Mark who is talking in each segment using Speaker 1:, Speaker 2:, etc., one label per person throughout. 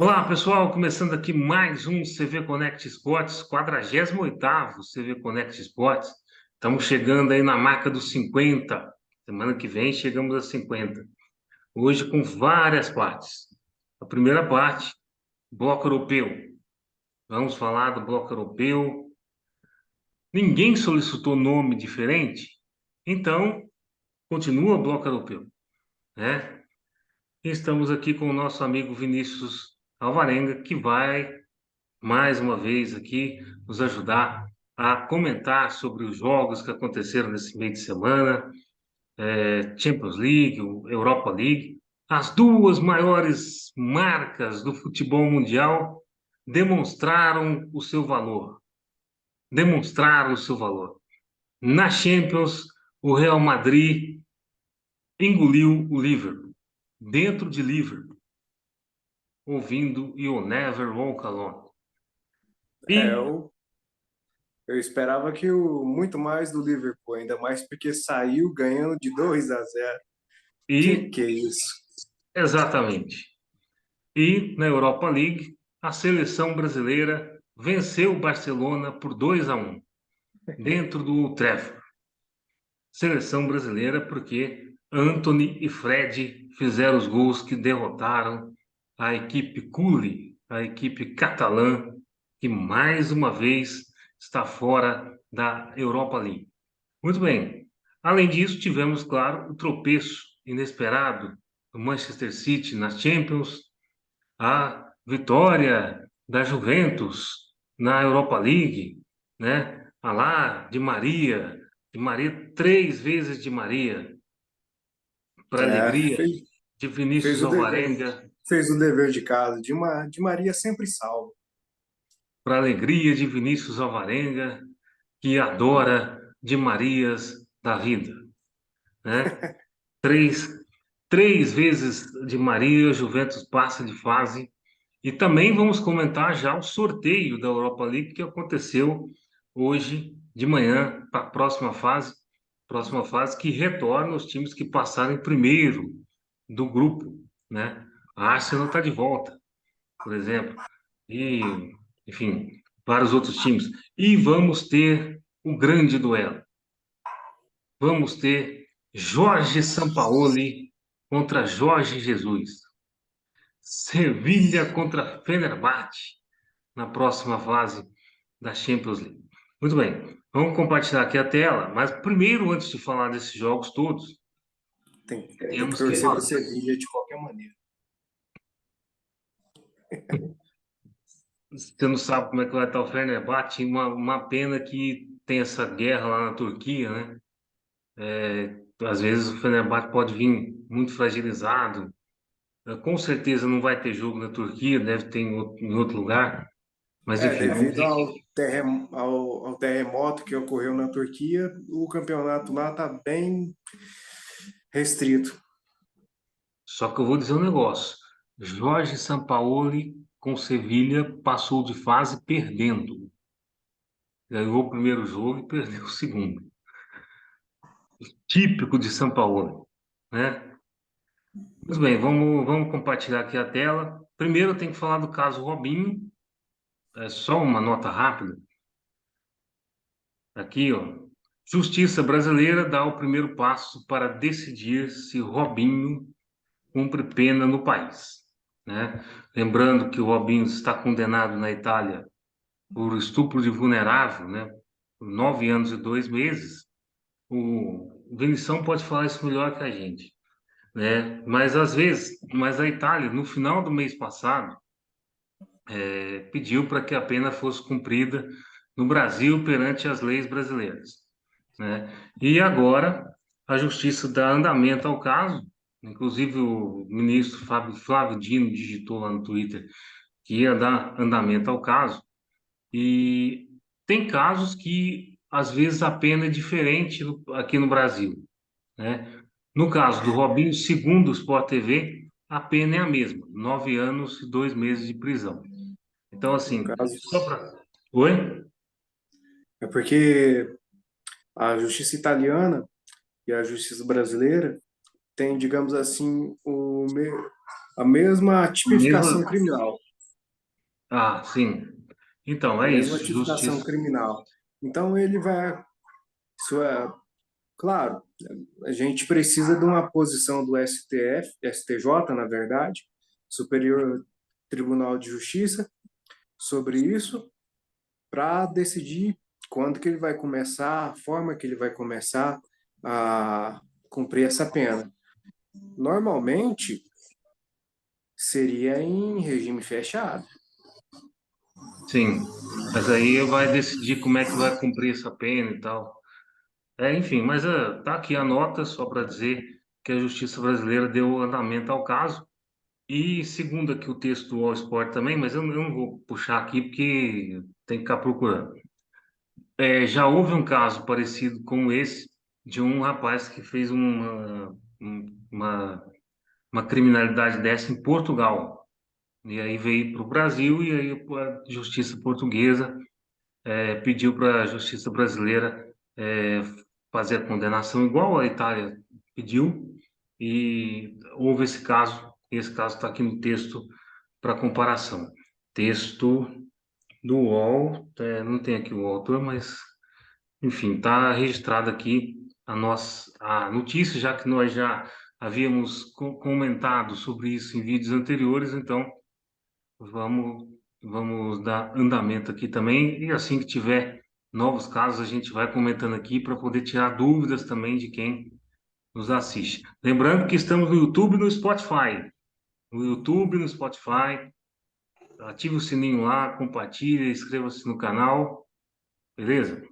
Speaker 1: Olá, pessoal, começando aqui mais um CV Connect Esportes, 48º CV Connect Esportes. Estamos chegando aí na marca dos 50. Semana que vem chegamos a 50. Hoje com várias partes. A primeira parte, bloco europeu. Vamos falar do bloco europeu. Ninguém solicitou nome diferente, então continua o bloco europeu, né? E estamos aqui com o nosso amigo Vinícius Alvarenga, que vai mais uma vez aqui nos ajudar a comentar sobre os jogos que aconteceram nesse meio de semana, Champions League, Europa League, as duas maiores marcas do futebol mundial demonstraram o seu valor, demonstraram o seu valor. Na Champions, o Real Madrid engoliu o Liverpool, dentro de Liverpool, ouvindo You Never Walk Alone.
Speaker 2: É,
Speaker 1: E
Speaker 2: eu esperava que muito mais do Liverpool, ainda mais porque saiu ganhando de 2-0. Que
Speaker 1: e
Speaker 2: é isso?
Speaker 1: exatamente. E na Europa League, a seleção brasileira venceu o Barcelona por 2-1, dentro do Trafford. Seleção brasileira porque Antony e Fred fizeram os gols que derrotaram a equipe Culi, a equipe catalã, que mais uma vez está fora da Europa League. Muito bem. Além disso, tivemos, claro, o tropeço inesperado do Manchester City nas Champions, a vitória da Juventus na Europa League, né? A lá de Maria, 3 vezes de Maria, para
Speaker 2: É,
Speaker 1: alegria de
Speaker 2: fez
Speaker 1: Vinícius
Speaker 2: o dever,
Speaker 1: Alvarenga,
Speaker 2: fez o dever de casa. De Maria sempre salvo.
Speaker 1: para alegria de Vinícius Alvarenga, que adora de Marias da vida, né? Três, 3 vezes de Maria, Juventus passa de fase. E também vamos comentar já o sorteio da Europa League que aconteceu hoje de manhã para a próxima fase que retorna os times que passaram primeiro do grupo, né? A Arsenal está de volta, por exemplo, e enfim, vários outros times. E vamos ter um grande duelo. Vamos ter Jorge Sampaoli contra Jorge Jesus. Sevilha contra Fenerbahçe na próxima fase da Champions League. Muito bem, vamos compartilhar aqui a tela, mas primeiro, antes de falar desses jogos todos,
Speaker 2: Tem que
Speaker 1: temos que
Speaker 2: torcer
Speaker 1: falar.
Speaker 2: para Sevilha de qualquer maneira.
Speaker 1: Você não sabe como é que vai estar o Fenerbahçe, uma pena que tem essa guerra lá na Turquia, né? Às vezes o Fenerbahçe pode vir muito fragilizado. Com certeza não vai ter jogo na Turquia, deve ter em outro lugar. Mas
Speaker 2: É,
Speaker 1: enfim, vamos
Speaker 2: devido
Speaker 1: ver.
Speaker 2: ao terremoto que ocorreu na Turquia, o campeonato lá está bem restrito.
Speaker 1: Só que eu vou dizer um negócio. Jorge Sampaoli com Sevilha passou de fase perdendo. Ganhou o primeiro jogo e perdeu o segundo. Típico de Sampaoli, né? Muito bem, vamos compartilhar aqui a tela. Primeiro eu tenho que falar do caso Robinho. É só uma nota rápida. Aqui, ó. Justiça brasileira dá o primeiro passo para decidir se Robinho cumpre pena no país, né? Lembrando que o Robinho está condenado na Itália por estupro de vulnerável, né? Por 9 anos e 2 meses. O Vinição pode falar isso melhor que a gente, né? Mas às vezes, mas a Itália, no final do mês passado, pediu para que a pena fosse cumprida no Brasil perante as leis brasileiras, né? E agora a Justiça dá andamento ao caso. Inclusive o ministro Flávio Dino digitou lá no Twitter que ia dar andamento ao caso. E tem casos que, às vezes, a pena é diferente aqui no Brasil, né? No caso do Robinho, segundo o Sport TV, a pena é a mesma, 9 anos e 2 meses de prisão. Então,
Speaker 2: No
Speaker 1: assim,
Speaker 2: caso,
Speaker 1: só para... Oi?
Speaker 2: é porque a justiça italiana e a justiça brasileira tem, digamos assim, a mesma
Speaker 1: A mesma...
Speaker 2: tipificação criminal.
Speaker 1: Ah, sim. Então, é
Speaker 2: mesma
Speaker 1: isso,
Speaker 2: tipificação
Speaker 1: justiça.
Speaker 2: criminal. Então ele vai, isso é claro, a gente precisa de uma posição do STF, STJ, na verdade, Superior Tribunal de Justiça, sobre isso, para decidir quando que ele vai começar, a forma que ele vai começar a cumprir essa pena. Normalmente seria em regime fechado.
Speaker 1: Sim. Mas aí vai decidir como é que vai cumprir essa pena e tal. Enfim, mas tá aqui a nota só para dizer que a justiça brasileira deu andamento ao caso. E segundo aqui o texto do All Sport também, mas eu não vou puxar aqui porque tem que ficar procurando. Já houve um caso parecido com esse de um rapaz que fez uma, uma criminalidade dessa em Portugal. E aí veio para o Brasil e aí a justiça portuguesa pediu para a justiça brasileira fazer a condenação igual a Itália pediu. E houve esse caso. Esse caso está aqui no texto para comparação. Texto do UOL, não tem aqui o autor, mas enfim, está registrado aqui a notícia, já que nós já havíamos comentado sobre isso em vídeos anteriores, então vamos, vamos dar andamento aqui também, e assim que tiver novos casos, a gente vai comentando aqui para poder tirar dúvidas também de quem nos assiste. Lembrando que estamos no YouTube e no Spotify. No YouTube, no Spotify, ative o sininho lá, compartilhe, inscreva-se no canal, beleza?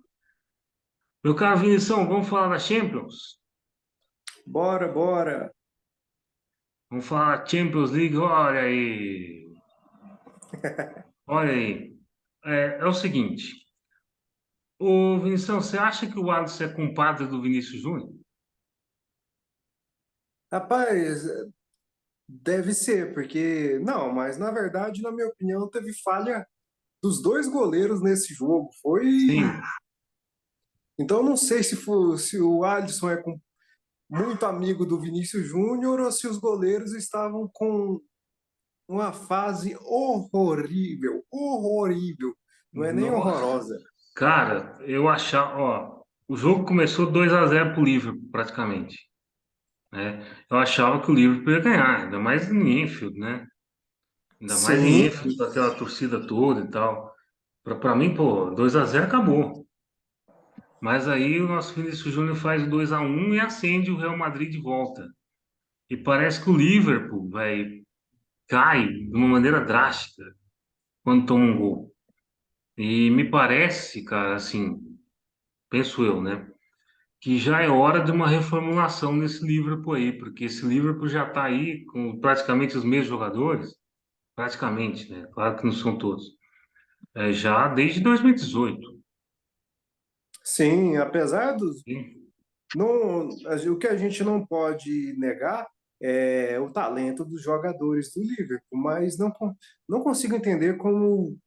Speaker 1: Meu caro Vinição, vamos falar da Champions?
Speaker 2: Bora, bora.
Speaker 1: Vamos falar da Champions League, olha aí. Olha aí. É o seguinte, ô Vinição, você acha que o Alisson é compadre do Vinícius Júnior?
Speaker 2: Rapaz, deve ser, porque. Não, mas na verdade, na minha opinião, teve falha dos dois goleiros nesse jogo. Foi.
Speaker 1: Sim,
Speaker 2: Então, não sei se o Alisson é muito amigo do Vinícius Júnior ou se os goleiros estavam com uma fase horrível, horrível. Não é nem
Speaker 1: nossa.
Speaker 2: horrorosa.
Speaker 1: Cara, eu achava, ó, o jogo começou 2-0 pro Liverpool, praticamente, né? Eu achava que o Liverpool ia ganhar, ainda mais em Enfield, né? Ainda mais em
Speaker 2: Sim,
Speaker 1: Enfield, com aquela torcida toda e tal. Pra mim, pô, 2-0 acabou. Mas aí o nosso Vinícius Júnior faz o 2-1 e acende o Real Madrid de volta. E parece que o Liverpool, velho, cai de uma maneira drástica quando toma um gol. E me parece, cara, assim, penso eu, né, que já é hora de uma reformulação nesse Liverpool aí, porque esse Liverpool já tá aí com praticamente os mesmos jogadores, praticamente, né, claro que não são todos, já desde 2018.
Speaker 2: sim, apesar dos.
Speaker 1: Hein?
Speaker 2: Não, o que a gente não pode negar é o talento dos jogadores do Liverpool, mas não consigo entender como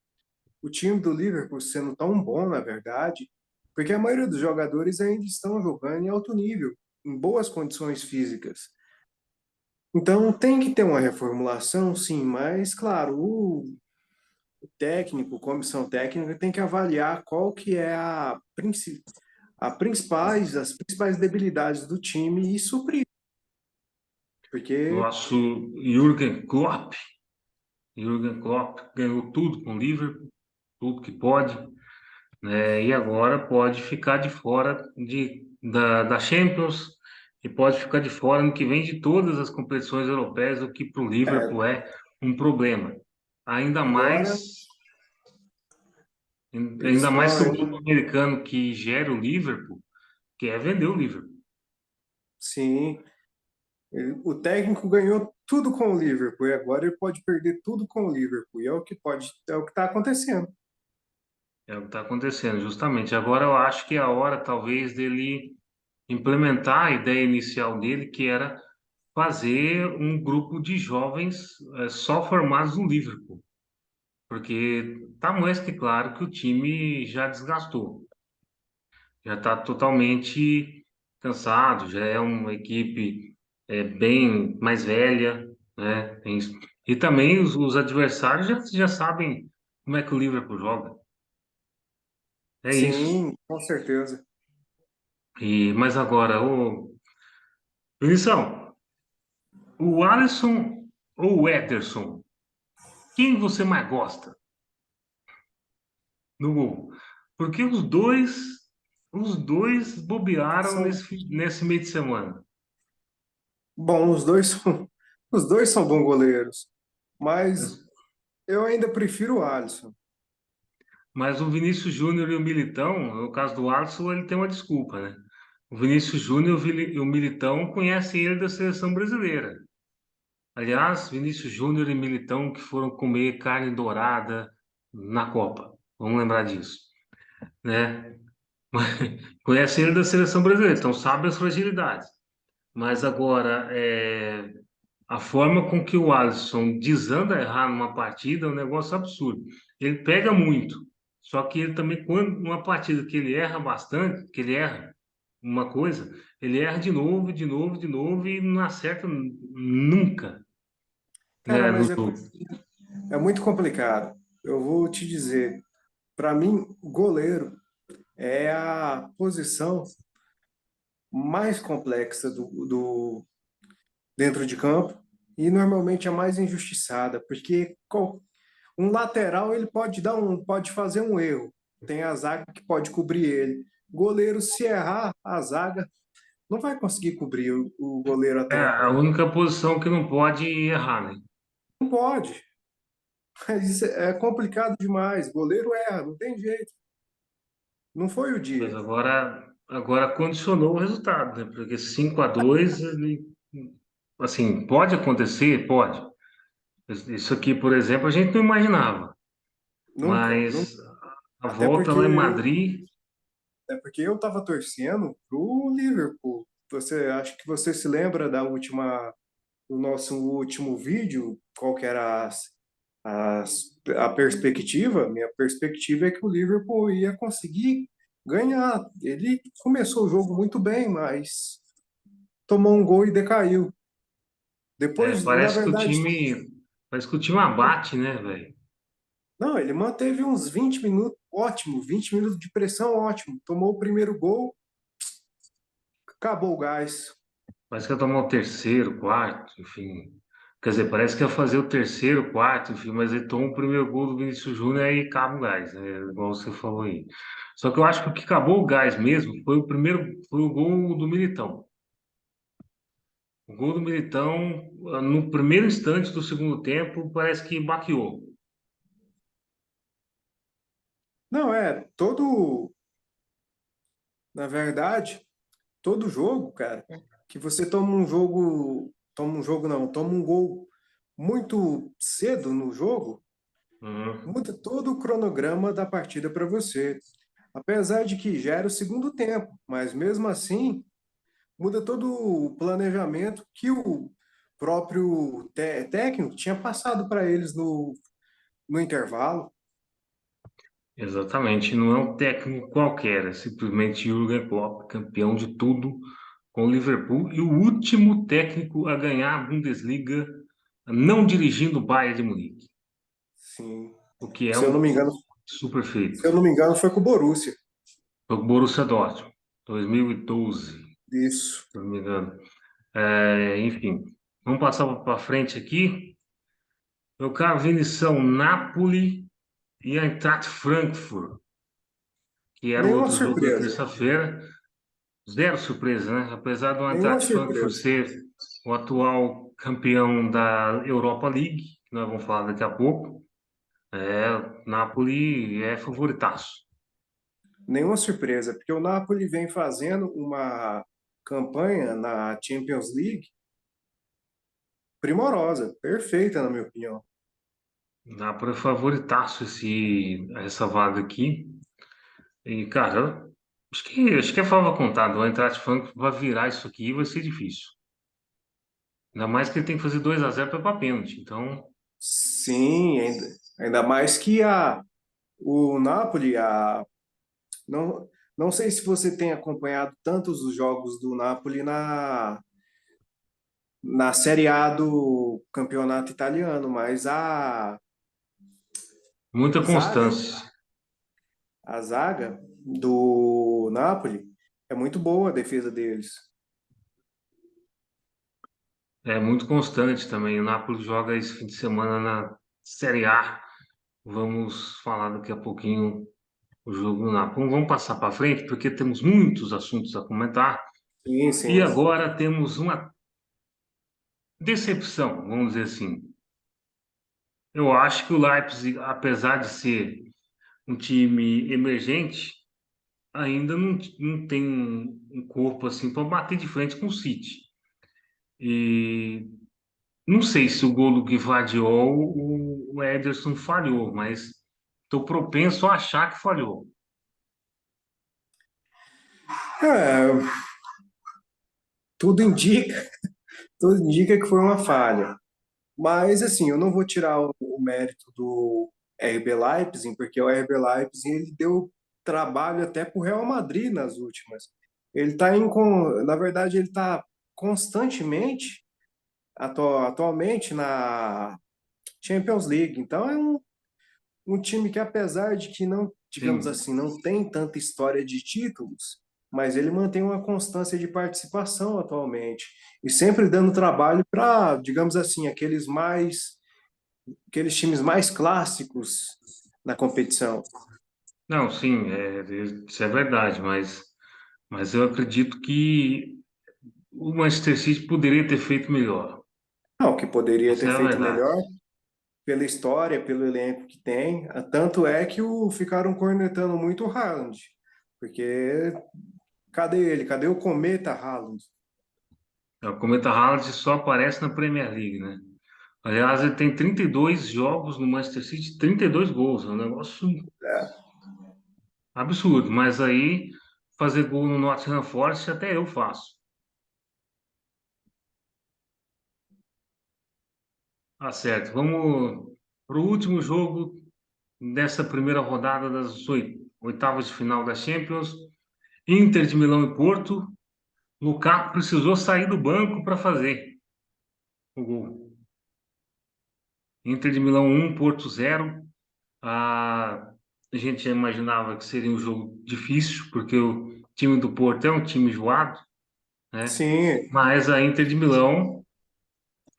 Speaker 2: o time do Liverpool, sendo tão bom, na verdade, porque a maioria dos jogadores ainda estão jogando em alto nível, em boas condições físicas. Então tem que ter uma reformulação, sim, mas claro, o técnico, a comissão técnica tem que avaliar qual que é as principais debilidades do time e suprir, porque
Speaker 1: Nosso Jürgen Klopp ganhou tudo com o Liverpool, tudo que pode, né? E agora pode ficar de fora da Champions e pode ficar de fora no que vem de todas as competições europeias, o que para o
Speaker 2: é,
Speaker 1: Liverpool é um problema. Ainda
Speaker 2: agora
Speaker 1: mais,
Speaker 2: eles
Speaker 1: ainda mais que o
Speaker 2: estão,
Speaker 1: grupo americano que gera o Liverpool quer vender o Liverpool.
Speaker 2: sim, o técnico ganhou tudo com o Liverpool e agora ele pode perder tudo com o Liverpool. E é o que está acontecendo.
Speaker 1: É o que está acontecendo, justamente. Agora eu acho que é a hora, talvez, dele implementar a ideia inicial dele, que era fazer um grupo de jovens só formados no Liverpool, porque tá mais que claro que o time já desgastou, já está totalmente cansado, já é uma equipe bem mais velha, né? E também os adversários já sabem. como é que o Liverpool joga. É isso.
Speaker 2: Sim, com certeza.
Speaker 1: Mas agora, o Vinição, o Alisson ou o Ederson? Quem você mais gosta no gol? Porque os dois bobearam
Speaker 2: São,
Speaker 1: nesse meio de semana.
Speaker 2: bom, os dois são bons goleiros, mas
Speaker 1: Mas,
Speaker 2: eu ainda prefiro o Alisson.
Speaker 1: mas o Vinícius Júnior e o Militão, no caso do Alisson, ele tem uma desculpa, né? O Vinícius Júnior e o Militão conhecem ele da seleção brasileira. Aliás, Vinícius Júnior e Militão que foram comer carne dourada na Copa. Vamos lembrar disso, né? Conhecem ele da seleção brasileira, então sabe as fragilidades. Mas agora, a forma com que o Alisson desanda a errar numa partida é um negócio absurdo. Ele pega muito, só que ele também, quando uma partida que ele erra bastante, que ele erra uma coisa, ele erra de novo, de novo, de novo e não acerta nunca,
Speaker 2: Cara,
Speaker 1: né, no
Speaker 2: mas
Speaker 1: jogo.
Speaker 2: é muito complicado. Eu vou te dizer, para mim, goleiro é a posição mais complexa dentro de campo e normalmente a mais injustiçada, porque um lateral ele pode fazer um erro, tem a zaga que pode cobrir ele. Goleiro, se errar, a zaga não vai conseguir cobrir o goleiro a
Speaker 1: É
Speaker 2: tempo.
Speaker 1: a única posição que não pode errar, né?
Speaker 2: Não pode. Mas isso é complicado demais. Goleiro erra, não tem jeito. Não foi o
Speaker 1: Mas
Speaker 2: dia.
Speaker 1: agora condicionou o resultado, né? Porque 5-2, assim, pode acontecer? Pode. Isso aqui, por exemplo, a gente não imaginava.
Speaker 2: Nunca, nunca.
Speaker 1: Mas a
Speaker 2: Até
Speaker 1: volta
Speaker 2: porque
Speaker 1: lá em
Speaker 2: eu,
Speaker 1: Madrid,
Speaker 2: até porque eu estava torcendo pro Liverpool. Você acho que você se lembra do nosso último vídeo, qual que era a perspectiva? Minha perspectiva é que o Liverpool ia conseguir ganhar. Ele começou o jogo muito bem, mas tomou um gol e decaiu. Depois, na
Speaker 1: parece que o
Speaker 2: verdade,
Speaker 1: time, parece que o time abate, né, velho?
Speaker 2: não, ele manteve uns 20 minutos, ótimo, 20 minutos de pressão, ótimo. Tomou o primeiro gol, acabou o gás.
Speaker 1: Parece que ia tomar o terceiro, quarto, enfim. Quer dizer, parece que ia fazer o terceiro, quarto, enfim, mas ele toma o primeiro gol do Vinícius Júnior e acaba o gás, né? Igual você falou aí. Só que eu acho que o que acabou o gás mesmo foi o gol do Militão. O gol do Militão, no primeiro instante do segundo tempo, parece que baqueou.
Speaker 2: Não, na verdade, todo jogo, cara, que você toma um jogo não, toma um gol muito cedo no jogo,
Speaker 1: Uhum.
Speaker 2: muda todo o cronograma da partida para você. Apesar de que já era o segundo tempo, mas mesmo assim, muda todo o planejamento que o próprio técnico tinha passado para eles no intervalo.
Speaker 1: Exatamente, não é um técnico qualquer, é simplesmente Jürgen Klopp, campeão de tudo com o Liverpool e o último técnico a ganhar a Bundesliga não dirigindo o Bayern de Munique,
Speaker 2: Sim.
Speaker 1: o que é
Speaker 2: Se eu não
Speaker 1: um
Speaker 2: me engano,
Speaker 1: super
Speaker 2: se
Speaker 1: feito.
Speaker 2: eu não me engano, foi com o Borussia.
Speaker 1: Foi o Borussia Dortmund, 2012, se
Speaker 2: Isso.
Speaker 1: não me engano. Enfim, vamos passar para frente aqui. Meu caro Vinição, Napoli e Eintracht Frankfurt, que era o
Speaker 2: Nenhuma
Speaker 1: outro jogo da
Speaker 2: surpresa.
Speaker 1: terça-feira. Zero surpresa, né? Apesar do
Speaker 2: Nenhuma
Speaker 1: Eintracht Frankfurt
Speaker 2: surpresa.
Speaker 1: ser o atual campeão da Europa League, que nós vamos falar daqui a pouco, Napoli é favoritaço.
Speaker 2: Nenhuma surpresa, porque o Napoli vem fazendo uma campanha na Champions League primorosa, perfeita, na minha opinião.
Speaker 1: Napoli é favoritaço essa vaga aqui. E, cara, acho que é fava contada. O Eintracht Frankfurt vai virar isso aqui e vai ser difícil. Ainda mais que ele tem que fazer 2-0 para ir para pênalti. Então,
Speaker 2: Sim, ainda mais que o Napoli, não, não sei se você tem acompanhado tantos os jogos do Napoli na Série A do campeonato italiano, mas
Speaker 1: Muita
Speaker 2: A zaga,
Speaker 1: constância.
Speaker 2: a zaga do Napoli é muito boa a defesa deles.
Speaker 1: É muito constante também. O Napoli joga esse fim de semana na Série A. Vamos falar daqui a pouquinho o jogo do Napoli. Vamos passar para frente, porque temos muitos assuntos a comentar.
Speaker 2: Sim,
Speaker 1: E
Speaker 2: sim.
Speaker 1: agora temos uma decepção, vamos dizer assim. Eu acho que o Leipzig, apesar de ser um time emergente, ainda não tem um corpo assim para bater de frente com o City. E não sei se o gol do Gvardiol o Ederson falhou, mas estou propenso a achar que falhou.
Speaker 2: É, tudo indica, tudo indica que foi uma falha. Mas, assim, eu não vou tirar o mérito do RB Leipzig, porque o RB Leipzig ele deu trabalho até para o Real Madrid nas últimas. Ele está na verdade, ele está constantemente, atualmente, na Champions League. Então, é um time que, apesar de que não, digamos
Speaker 1: Sim.
Speaker 2: assim, não tem tanta história de títulos, mas ele mantém uma constância de participação atualmente. E sempre dando trabalho para, digamos assim, aqueles times mais clássicos na competição.
Speaker 1: Não, sim, isso é verdade, mas eu acredito que o Manchester City poderia ter feito melhor.
Speaker 2: Não, que poderia
Speaker 1: Essa
Speaker 2: ter
Speaker 1: é a
Speaker 2: feito
Speaker 1: verdade.
Speaker 2: melhor pela história, pelo elenco que tem. Tanto é que ficaram cornetando muito o Haaland, porque cadê ele? Cadê o cometa Haaland?
Speaker 1: O Cometa Haaland só aparece na Premier League, né? Aliás, ele tem 32 jogos no Manchester City, 32 gols. É um negócio absurdo. Mas aí, fazer gol no Nottingham Forest, até eu faço. Tá certo. Vamos para o último jogo dessa primeira rodada das oitavas de final da Champions. Inter de Milão e Porto. Lukaku precisou sair do banco para fazer o gol. Inter de Milão 1, Porto 0. A gente já imaginava que seria um jogo difícil, porque o time do Porto é um time enjoado, né?
Speaker 2: Sim,
Speaker 1: Mas a Inter de Milão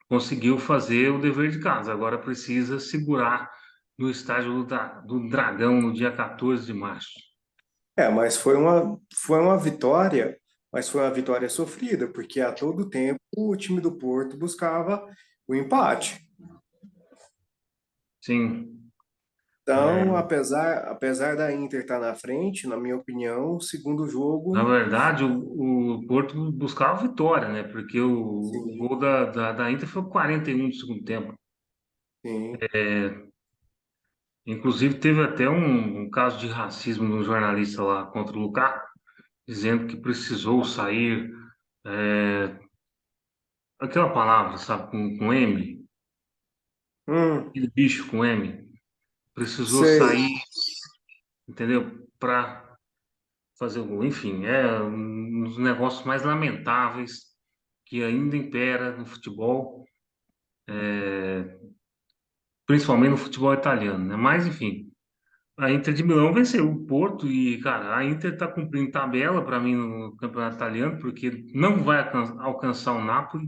Speaker 1: conseguiu fazer o dever de casa. Agora precisa segurar no estádio do Dragão no dia 14 de março.
Speaker 2: mas foi uma vitória, mas foi uma vitória sofrida, porque a todo tempo o time do Porto buscava o empate.
Speaker 1: Sim,
Speaker 2: Então,
Speaker 1: é,
Speaker 2: apesar da Inter estar na frente, na minha opinião, o segundo
Speaker 1: na
Speaker 2: jogo,
Speaker 1: verdade, o Porto buscava a vitória, né? Porque o
Speaker 2: sim,
Speaker 1: gol da Inter foi 41 do segundo tempo.
Speaker 2: sim.
Speaker 1: Inclusive, teve até um caso de racismo no jornalista lá contra o Lukaku, dizendo que precisou sair. é, Aquela palavra, sabe, com M,
Speaker 2: Hum,
Speaker 1: aquele bicho com M, precisou
Speaker 2: sei.
Speaker 1: sair, entendeu? Para fazer o gol. Enfim, é um dos negócios mais lamentáveis que ainda impera no futebol, principalmente no futebol italiano, né? Mas, enfim, a Inter de Milão venceu o Porto e, cara, a Inter está cumprindo tabela para mim no campeonato italiano, porque não vai alcançar o Napoli.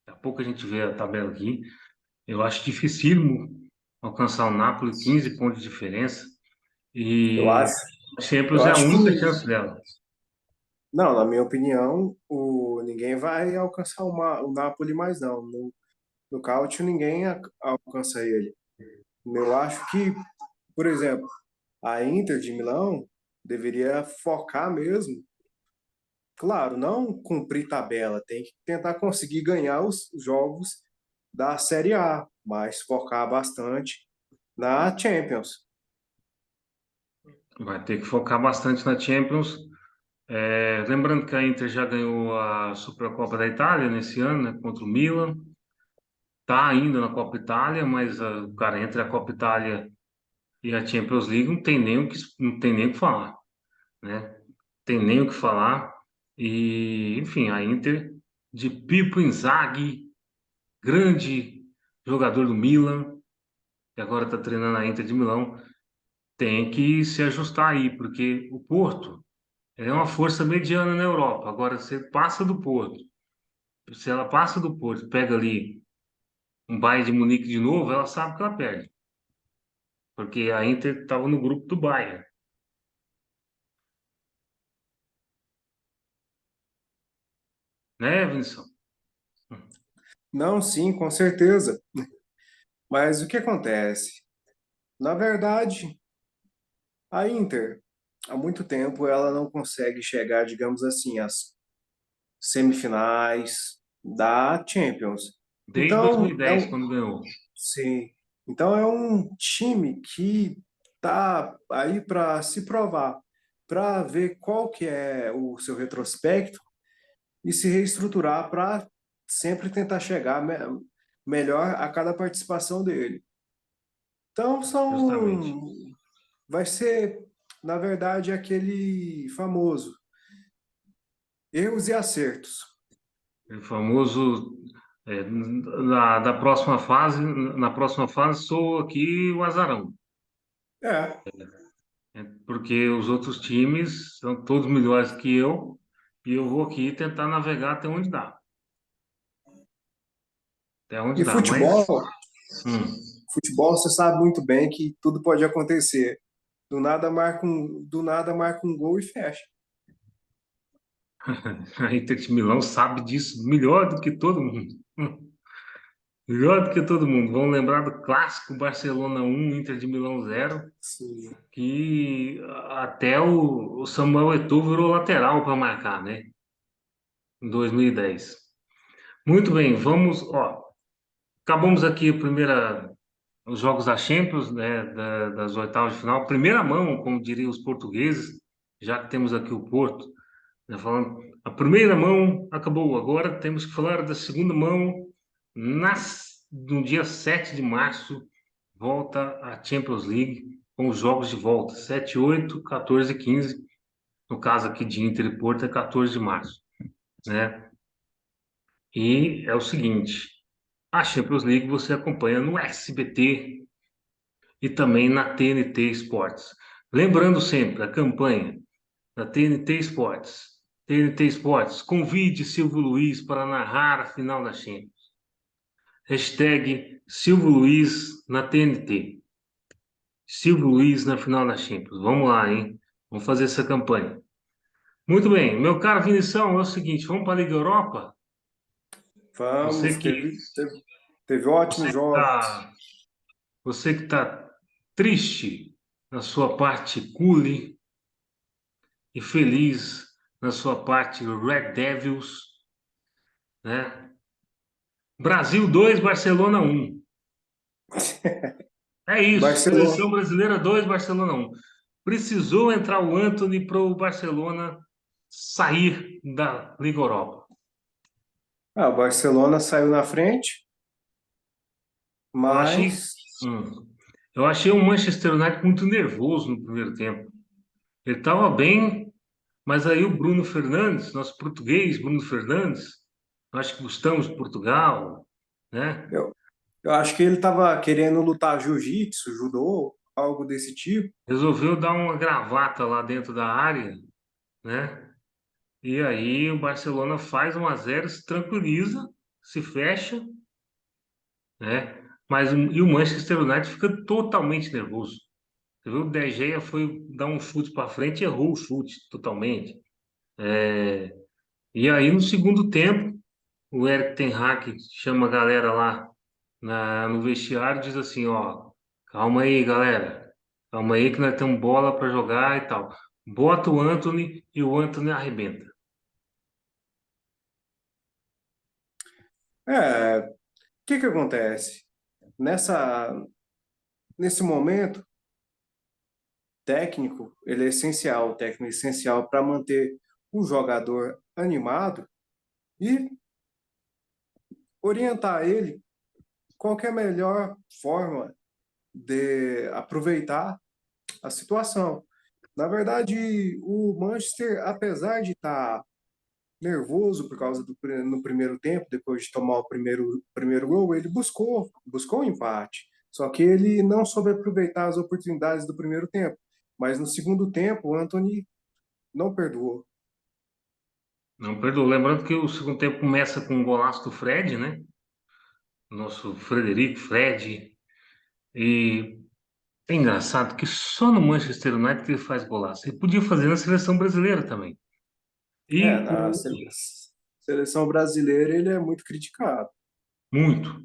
Speaker 1: Daqui a pouco a gente vê a tabela aqui. Eu acho dificílimo alcançar o Napoli, 15 pontos de diferença.
Speaker 2: Eu
Speaker 1: E
Speaker 2: acho,
Speaker 1: a
Speaker 2: eu
Speaker 1: Champions é a
Speaker 2: acho que,
Speaker 1: única chance dela.
Speaker 2: não, na minha opinião, ninguém vai alcançar o Napoli mais não. No Cáutio, ninguém alcança ele. Eu acho que, por exemplo, a Inter de Milão deveria focar mesmo. Claro, não cumprir tabela, tem que tentar conseguir ganhar os jogos da Série A, mas focar bastante na Champions.
Speaker 1: Vai ter que focar bastante na Champions. Lembrando que a Inter já ganhou a Supercopa da Itália nesse ano, né, contra o Milan. Tá ainda na Copa Itália, mas cara, entre a Copa Itália e a Champions League não tem nem o que falar, né? Tem nem o que falar. E, enfim, a Inter de Pippo Inzaghi, grande jogador do Milan, que agora está treinando a Inter de Milão, tem que se ajustar aí, porque o Porto é uma força mediana na Europa. Agora, você passa do Porto, se ela passa do Porto, pega ali um Bayern de Munique de novo, ela sabe que ela perde, porque a Inter estava no grupo do Bayern, né, Vinícius?
Speaker 2: Não, sim, com certeza. Mas o que acontece? Na verdade, a Inter, há muito tempo, ela não consegue chegar, digamos assim, às semifinais da Champions.
Speaker 1: Desde
Speaker 2: Então,
Speaker 1: 2010, quando ganhou.
Speaker 2: sim. Então é um time que tá aí para se provar, para ver qual que é o seu retrospecto e se reestruturar para sempre tentar chegar melhor a cada participação dele. Então
Speaker 1: Justamente.
Speaker 2: vai ser, na verdade, aquele famoso erros e acertos.
Speaker 1: O famoso da próxima fase, na próxima fase sou aqui o azarão,
Speaker 2: É.
Speaker 1: né? Porque os outros times são todos melhores que eu e eu vou aqui tentar navegar até onde
Speaker 2: E
Speaker 1: dá. Mas hum,
Speaker 2: futebol, você sabe muito bem que tudo pode acontecer. Do nada marca um gol e fecha.
Speaker 1: a Inter de Milão sabe disso melhor do que todo mundo. Melhor do que todo mundo. Vamos lembrar do clássico Barcelona 1, Inter de Milão 0,
Speaker 2: Sim.
Speaker 1: que até o Samuel Eto'o virou lateral para marcar, né? Em 2010. Muito bem, vamos, ó, acabamos aqui os jogos da Champions, né, das oitavas de final, primeira mão, como diriam os portugueses, já que temos aqui o Porto, né, falando, a primeira mão acabou, agora temos que falar da segunda mão, no dia 7 de março, volta a Champions League, com os jogos de volta, 7, 8, 14 e 15, no caso aqui de Inter e Porto é 14 de março, né, e é o seguinte, a Champions League você acompanha no SBT e também na TNT Sports. Lembrando sempre a campanha da TNT Sports. TNT Sports, convide Silvio Luiz para narrar a final da Champions. Hashtag Silvio Luiz na TNT. Silvio Luiz na final da Champions. Vamos lá, hein? Vamos fazer essa campanha. Muito bem, meu caro Vinição, é o seguinte, vamos para a Liga Europa? Você
Speaker 2: Vamos,
Speaker 1: que
Speaker 2: teve ótimos
Speaker 1: você que
Speaker 2: jogos.
Speaker 1: está você que tá triste na sua parte cule e feliz na sua parte Red Devils, né? Brasil 2, Barcelona 1. É isso,
Speaker 2: Barcelona.
Speaker 1: seleção brasileira 2, Barcelona 1. Precisou entrar o Antony para o Barcelona sair da Liga Europa.
Speaker 2: O Barcelona saiu na frente,
Speaker 1: Eu achei,
Speaker 2: mas
Speaker 1: hum, eu achei o Manchester United muito nervoso no primeiro tempo. Ele estava bem, mas aí o Bruno Fernandes, nosso português, Bruno Fernandes, nós que gostamos de Portugal, né?
Speaker 2: eu, eu acho que ele estava querendo lutar jiu-jitsu, judô, algo desse tipo.
Speaker 1: Resolveu dar uma gravata lá dentro da área, né? E aí o Barcelona faz 1-0, se tranquiliza, se fecha, né? E o Manchester United fica totalmente nervoso. Você viu? O De Gea foi dar um chute para frente e errou o chute totalmente. E aí no segundo tempo, o Erik ten Hag chama a galera lá no vestiário e diz assim, ó, calma aí, galera. Calma aí que nós temos bola para jogar e tal. Bota o Anthony e o Anthony arrebenta.
Speaker 2: O que acontece? Nessa, nesse momento, ele é essencial, o técnico é essencial para manter o jogador animado e orientar ele qual que é a melhor forma de aproveitar a situação. Na verdade, o Manchester, apesar de estar nervoso por causa no primeiro tempo, depois de tomar o primeiro gol, ele buscou o empate. Só que ele não soube aproveitar as oportunidades do primeiro tempo. Mas no segundo tempo, o Anthony não perdoou.
Speaker 1: Não perdoou. Lembrando que o segundo tempo começa com um golaço do Fred, né? Nosso Frederico, Fred. E é engraçado que só no Manchester United que ele faz golaço. Ele podia fazer na seleção brasileira também.
Speaker 2: É,
Speaker 1: E
Speaker 2: na seleção brasileira ele é muito criticado.
Speaker 1: muito.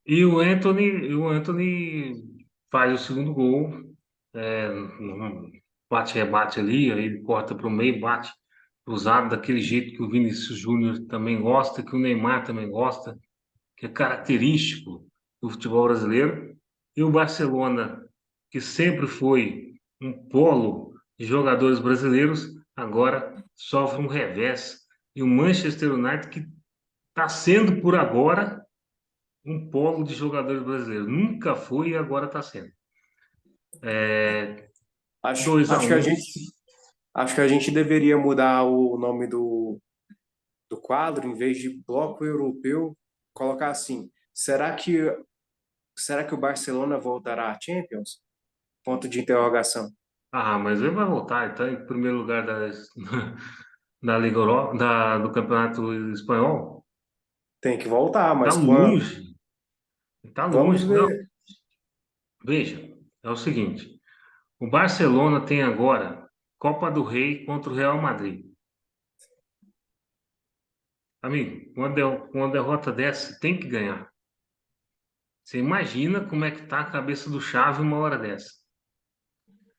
Speaker 1: E o Anthony faz o segundo gol, num bate-rebate ali, aí ele corta para o meio, bate cruzado daquele jeito que o Vinícius Júnior também gosta, que o Neymar também gosta, que é característico do futebol brasileiro. E o Barcelona, que sempre foi um polo de jogadores brasileiros, agora sofre um revés. E o Manchester United, que está sendo por agora um polo de jogadores brasileiros. Nunca foi e agora está sendo.
Speaker 2: Acho,
Speaker 1: 2 a
Speaker 2: acho que a
Speaker 1: 1.
Speaker 2: gente, acho que a gente deveria mudar o nome do quadro, em vez de bloco europeu, colocar assim: será que o Barcelona voltará à Champions? Ponto de interrogação.
Speaker 1: Ah, mas ele vai voltar, ele está em primeiro lugar da Liga Europa, do Campeonato Espanhol.
Speaker 2: Tem que voltar,
Speaker 1: Está
Speaker 2: mas quando?
Speaker 1: longe, está
Speaker 2: Vamos
Speaker 1: longe. Não,
Speaker 2: ver.
Speaker 1: veja, é o seguinte: o Barcelona tem agora Copa do Rei contra o Real Madrid. Amigo, uma derrota dessa tem que ganhar. Você imagina como é que tá a cabeça do Xavi uma hora dessa.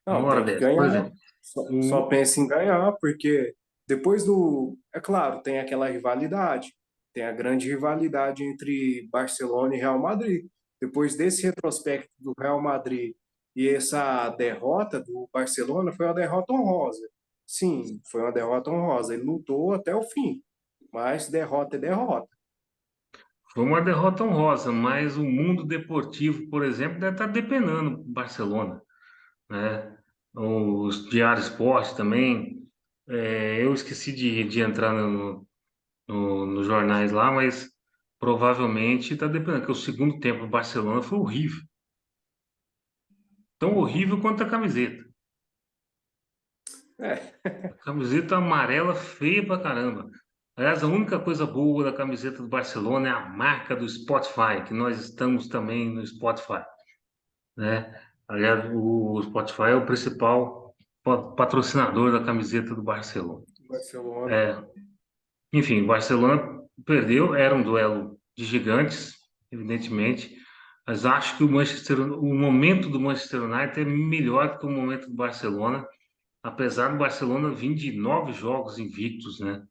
Speaker 1: Uma
Speaker 2: Não,
Speaker 1: hora
Speaker 2: tem que
Speaker 1: dessa. Por
Speaker 2: ganhar.
Speaker 1: exemplo,
Speaker 2: Só
Speaker 1: o,
Speaker 2: pensa em ganhar, porque depois do. É claro, tem aquela rivalidade. Tem a grande rivalidade entre Barcelona e Real Madrid. Depois desse retrospecto do Real Madrid e essa derrota do Barcelona, foi uma derrota honrosa. Sim, foi uma derrota honrosa. Ele lutou até o fim, mas derrota é derrota.
Speaker 1: Foi uma derrota honrosa, mas o mundo deportivo, por exemplo, deve estar depenando o Barcelona, né? Os diários esporte também. Eu esqueci de entrar nos jornais lá, mas provavelmente está dependendo, porque o segundo tempo do Barcelona foi horrível. Tão horrível quanto a camiseta.
Speaker 2: É,
Speaker 1: A camiseta amarela feia pra caramba. Aliás, a única coisa boa da camiseta do Barcelona é a marca do Spotify, que nós estamos também no Spotify, né? Aliás, o Spotify é o principal patrocinador da camiseta do Barcelona.
Speaker 2: Barcelona.
Speaker 1: É, enfim, o Barcelona perdeu, era um duelo de gigantes, evidentemente, mas acho que o momento do Manchester United é melhor do que o momento do Barcelona, apesar do Barcelona vir de 9 jogos invictos, né?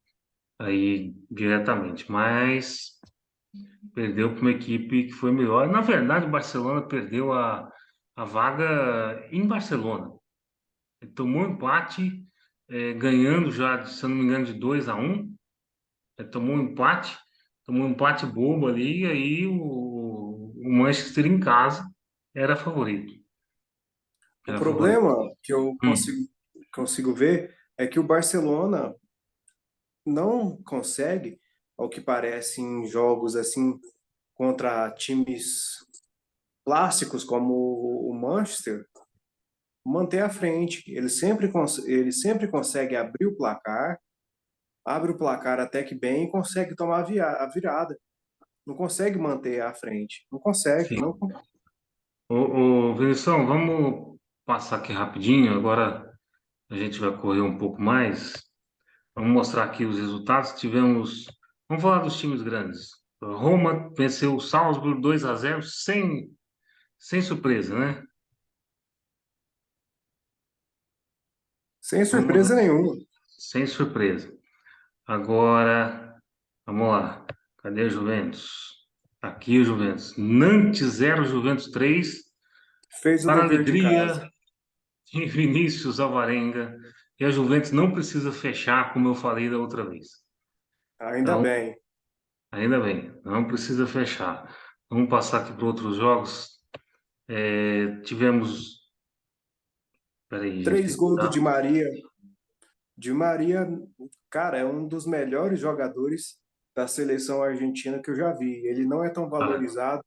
Speaker 1: Aí diretamente, mas perdeu para uma equipe que foi melhor. Na verdade, o Barcelona perdeu a vaga em Barcelona. Ele tomou um empate, ganhando já, se eu não me engano, de 2 a 1. Tomou um empate bobo ali, e aí o Manchester em casa era favorito.
Speaker 2: O
Speaker 1: Era favorito.
Speaker 2: problema que eu
Speaker 1: Hum,
Speaker 2: consigo ver é que o Barcelona não consegue, ao que parece, em jogos assim contra times clássicos como o Manchester, manter a frente. Ele sempre consegue abrir o placar, abre o placar até que bem e consegue tomar a virada. Não consegue manter a frente. Não consegue. Não.
Speaker 1: sim. Ô, Vinição, vamos passar aqui rapidinho. Agora a gente vai correr um pouco mais. Vamos mostrar aqui os resultados. Vamos falar dos times grandes. Roma venceu o Salzburg 2 a 0 sem surpresa, né?
Speaker 2: Sem
Speaker 1: Vamos,
Speaker 2: surpresa nenhuma.
Speaker 1: sem surpresa. Agora, vamos lá. Cadê a Juventus? Aqui o Juventus. Nantes 0, Juventus 3.
Speaker 2: Fez o
Speaker 1: Para a
Speaker 2: dever de casa.
Speaker 1: alegria de Vinícius Alvarenga. E a Juventus não precisa fechar, como eu falei da outra vez.
Speaker 2: Ainda
Speaker 1: Então,
Speaker 2: bem.
Speaker 1: ainda bem, não precisa fechar. Vamos passar aqui para outros jogos. Tivemos. Peraí, gente,
Speaker 2: Três
Speaker 1: que
Speaker 2: gols do
Speaker 1: tá.
Speaker 2: Di Maria. Di Maria, cara, é um dos melhores jogadores da seleção argentina que eu já vi. Ele não é tão
Speaker 1: Ah,
Speaker 2: valorizado.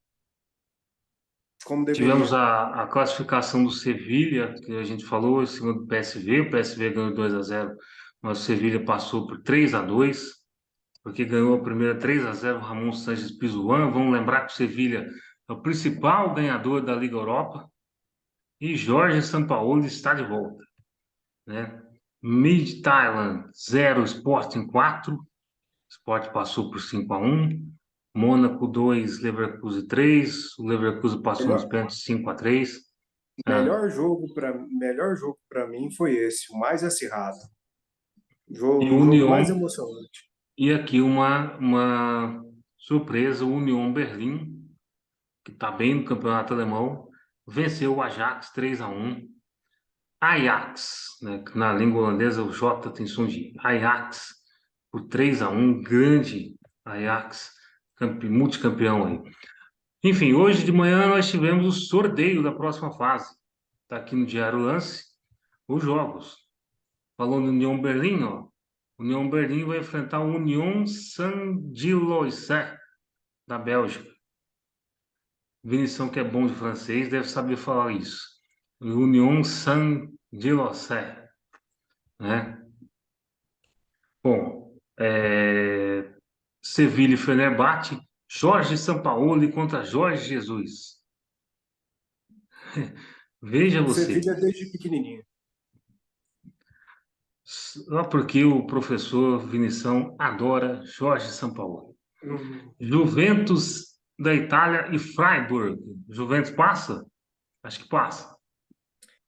Speaker 2: como
Speaker 1: Tivemos
Speaker 2: deveria.
Speaker 1: a classificação do Sevilha, que a gente falou, em cima do PSV. O PSV ganhou 2-0, mas o Sevilha passou por 3-2, porque ganhou a primeira 3-0, Ramon Sanches Pizjuan. Vamos lembrar que o Sevilha é o principal ganhador da Liga Europa e Jorge Sampaoli está de volta, né? Midtjylland 0, Sporting 4. Sport passou por 5-1. Mônaco 2, Leverkusen 3. O Leverkusen passou nos
Speaker 2: Melhor,
Speaker 1: pênaltis 5-3. Ah.
Speaker 2: melhor jogo para mim foi esse, o mais acirrado,
Speaker 1: E o
Speaker 2: o jogo
Speaker 1: Union,
Speaker 2: mais emocionante.
Speaker 1: e aqui uma surpresa, o Union Berlim, que está bem no campeonato alemão, venceu o Ajax 3-1. Ajax, né, que na língua holandesa o J tem som de Ajax, por 3-1, grande Ajax, multicampeão aí. Enfim, hoje de manhã nós tivemos o sorteio da próxima fase. Está aqui no Diário Lance, os jogos. Falando do União Berlim, ó. União Berlim vai enfrentar o Union Saint-Gilloise, da Bélgica. Vinição, que é bom de francês, deve saber falar isso. Union Saint-Gilloise, né? Bom, Sevilha e Fenerbahçe, Jorge Sampaoli contra Jorge Jesus. Veja você.
Speaker 2: Sevilha desde pequenininho.
Speaker 1: Só porque o professor Vinição adora Jorge Sampaoli.
Speaker 2: Uhum.
Speaker 1: Juventus da Itália e Freiburg. Juventus passa? Acho que passa.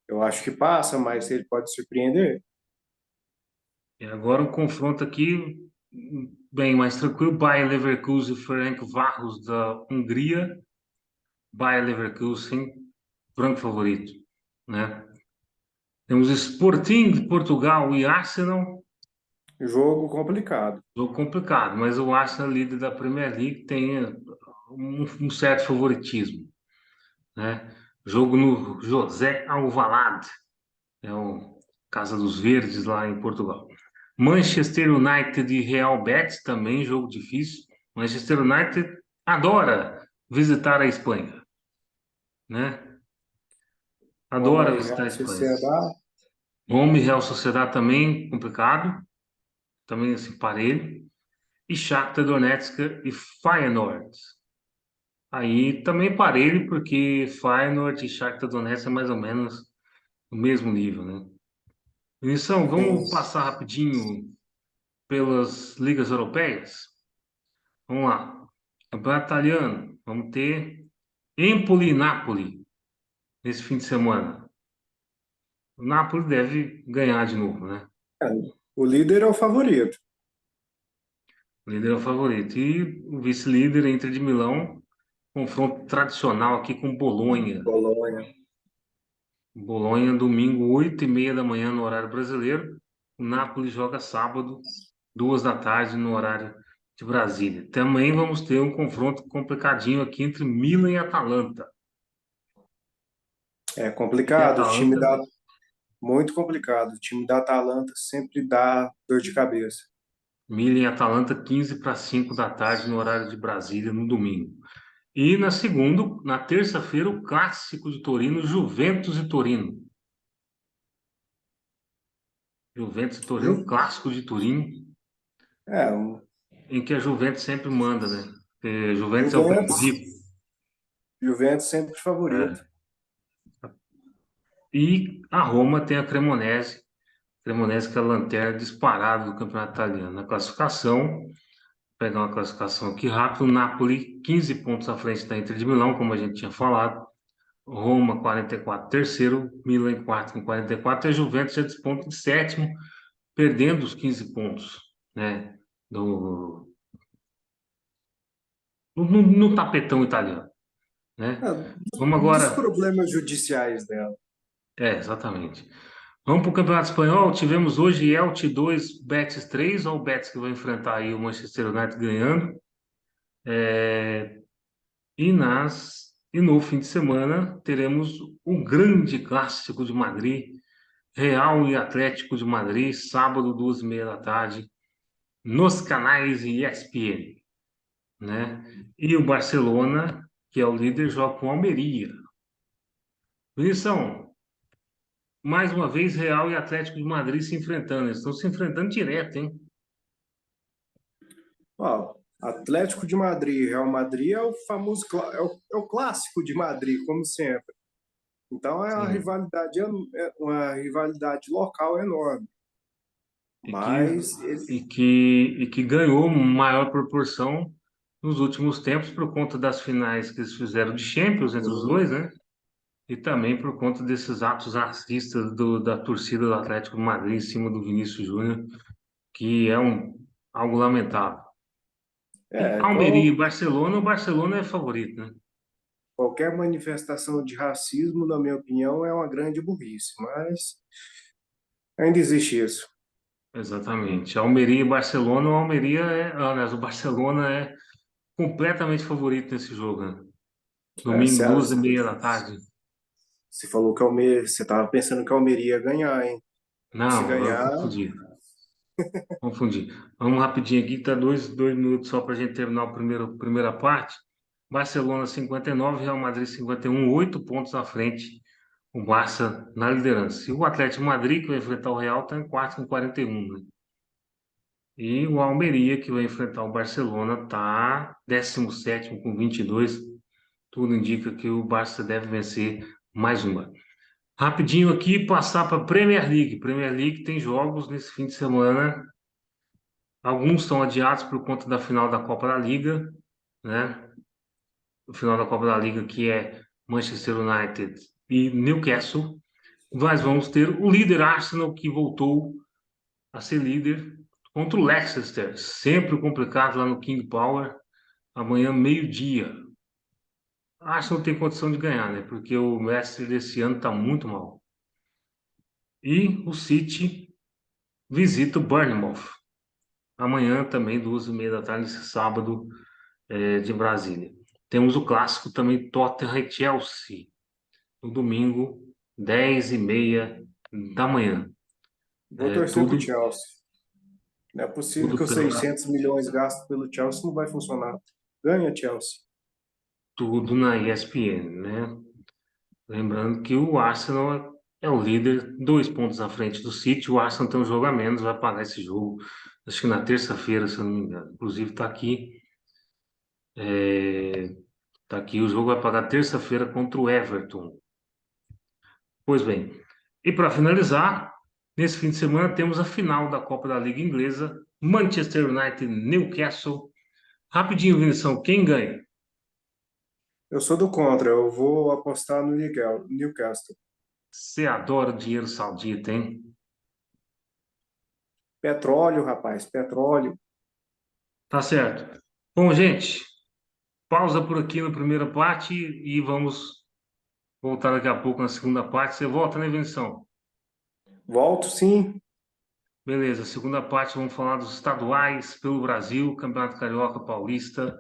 Speaker 2: Eu acho que passa, mas ele pode surpreender.
Speaker 1: E agora um confronto aqui bem mais tranquilo. Bayer Leverkusen e Ferencváros da Hungria. Bayer Leverkusen, franco favorito, né? Temos Sporting de Portugal e Arsenal.
Speaker 2: Jogo complicado.
Speaker 1: Jogo complicado, mas o Arsenal, líder da Premier League, tem um certo favoritismo, né? Jogo no José Alvalade, é o Casa dos Verdes lá em Portugal. Manchester United e Real Betis, também jogo difícil. Manchester United adora visitar a Espanha, né?
Speaker 2: Roma
Speaker 1: Adora
Speaker 2: e
Speaker 1: visitar a
Speaker 2: Real
Speaker 1: Espanha.
Speaker 2: Sociedad.
Speaker 1: Roma e Real Sociedad também complicado, também assim parelho. E Shakhtar Donetsk e Feyenoord. Aí também parelho, porque Feyenoord e Shakhtar Donetsk é mais ou menos o mesmo nível, né? Vinição, vamos
Speaker 2: Sim.
Speaker 1: passar rapidinho pelas ligas europeias? Vamos lá. Campeonato italiano, vamos ter Empoli e Napoli nesse fim de semana. O Napoli deve ganhar de novo, né?
Speaker 2: É, o líder é o favorito.
Speaker 1: O líder é o favorito. E o vice-líder, Inter de Milão, confronto tradicional aqui com Bolonha.
Speaker 2: Bolonha.
Speaker 1: Bolonha, domingo, 8h30 da manhã, no horário brasileiro. O Napoli joga sábado, 2 da tarde, no horário de Brasília. Também vamos ter um confronto complicadinho aqui entre Milan e Atalanta.
Speaker 2: É
Speaker 1: E
Speaker 2: complicado. O time
Speaker 1: Atalanta,
Speaker 2: da Muito complicado. O time da Atalanta sempre dá dor de cabeça.
Speaker 1: Milan e Atalanta, 15 para 5 da tarde, no horário de Brasília, no domingo. E na terça-feira, o clássico de Torino, Juventus e Torino. Juventus e Torino,
Speaker 2: Ju-
Speaker 1: clássico de Turim,
Speaker 2: É, o
Speaker 1: em que a Juventus sempre manda, né? Porque Juventus é o primo
Speaker 2: Juventus,
Speaker 1: rico.
Speaker 2: Juventus sempre favorito.
Speaker 1: É. E a Roma tem a Cremonese, Cremonese que é a lanterna disparada do campeonato italiano. Na classificação, vou pegar uma classificação aqui rápido, o Napoli 15 pontos à frente da Inter de Milão, como a gente tinha falado. Roma 44, terceiro, Milan em quarto com 44, e a Juventus já desponta em sétimo, perdendo os 15 pontos, né, no tapetão italiano, né?
Speaker 2: É,
Speaker 1: Vamos
Speaker 2: dos
Speaker 1: agora,
Speaker 2: problemas judiciais dela.
Speaker 1: exatamente. Vamos para o Campeonato Espanhol. Tivemos hoje Elche 2, Betis 3. Olha o Betis que vai enfrentar aí o Manchester United ganhando. E no fim de semana teremos o grande clássico de Madrid, Real e Atlético de Madrid, sábado, 2h30 da tarde, nos canais ESPN, né? E o Barcelona, que é o líder, joga com Almeria. Vinição, mais uma vez Real e Atlético de Madrid se enfrentando. Eles estão se enfrentando direto, hein?
Speaker 2: Ó, Atlético de Madrid, Real Madrid é o famoso, é o clássico de Madrid, como sempre. Então é uma
Speaker 1: Sim.
Speaker 2: rivalidade, é uma rivalidade local enorme.
Speaker 1: E que,
Speaker 2: Mas ele,
Speaker 1: e que ganhou maior proporção nos últimos tempos por conta das finais que eles fizeram de Champions entre os
Speaker 2: sim,
Speaker 1: dois, né? E também por conta desses atos racistas da torcida do Atlético de Madrid em cima do Vinícius Júnior, que é algo lamentável. E
Speaker 2: é,
Speaker 1: Almeria e Barcelona, o Barcelona é favorito, né?
Speaker 2: qualquer manifestação de racismo, na minha opinião, é uma grande burrice, mas ainda existe isso.
Speaker 1: Exatamente. Almeria e Barcelona, aliás, o Barcelona é completamente favorito nesse jogo, né?
Speaker 2: É,
Speaker 1: Domingo, 2h30 da tarde.
Speaker 2: você falou que você estava pensando que a Almeria ia ganhar, hein? Se
Speaker 1: Não, eu
Speaker 2: ganhar,
Speaker 1: confundi. Confundi. Vamos rapidinho aqui, tá dois minutos só para a gente terminar primeira parte. Barcelona 59, Real Madrid 51, 8 pontos à frente. O Barça na liderança. E o Atlético de Madrid, que vai enfrentar o Real, está em quarto com 41, né? E o Almeria, que vai enfrentar o Barcelona, está 17º com 22. Tudo indica que o Barça deve vencer mais uma. Rapidinho aqui, passar para a Premier League. Premier League tem jogos nesse fim de semana. Alguns estão adiados por conta da final da Copa da Liga, né? O final da Copa da Liga, que é Manchester United e Newcastle. Nós vamos ter o líder Arsenal, que voltou a ser líder, contra o Leicester, sempre complicado lá no King Power, amanhã, meio-dia. Arsenal tem condição de ganhar, né? Porque o Leicester desse ano está muito mal. E o City visita o Bournemouth. Amanhã também, 2h30 da tarde, esse sábado, de Brasília. Temos o clássico também, Tottenham e Chelsea, no domingo, 10h30 da manhã.
Speaker 2: vou torcer para o
Speaker 1: Tudo,
Speaker 2: Chelsea. Não é possível que
Speaker 1: tudo
Speaker 2: os
Speaker 1: pela,
Speaker 2: 600 milhões gastos pelo Chelsea não vai funcionar. Ganha, Chelsea.
Speaker 1: tudo na ESPN, né? Lembrando que o Arsenal é o líder, 2 pontos à frente do City. O Arsenal tem um jogo a menos, vai pagar esse jogo, acho que na terça-feira, se eu não me engano. Inclusive, tá aqui, o jogo vai pagar terça-feira contra o Everton. Pois bem, e para finalizar, nesse fim de semana temos a final da Copa da Liga Inglesa, Manchester United Newcastle. Rapidinho, Vinição, quem ganha?
Speaker 2: Eu sou do contra, eu vou apostar no Newcastle.
Speaker 1: Você adora o dinheiro saudita, hein?
Speaker 2: Petróleo, rapaz, petróleo.
Speaker 1: Tá certo. Bom, gente, pausa por aqui na primeira parte e vamos voltar daqui a pouco na segunda parte. Você volta, né, Vinição?
Speaker 2: Volto, sim.
Speaker 1: Beleza, segunda parte vamos falar dos estaduais pelo Brasil, Campeonato Carioca Paulista,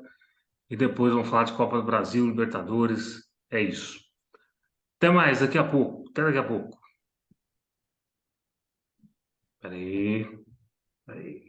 Speaker 1: e depois vamos falar de Copa do Brasil, Libertadores. É isso. Até mais, daqui a pouco. Até daqui a pouco. Peraí. Peraí.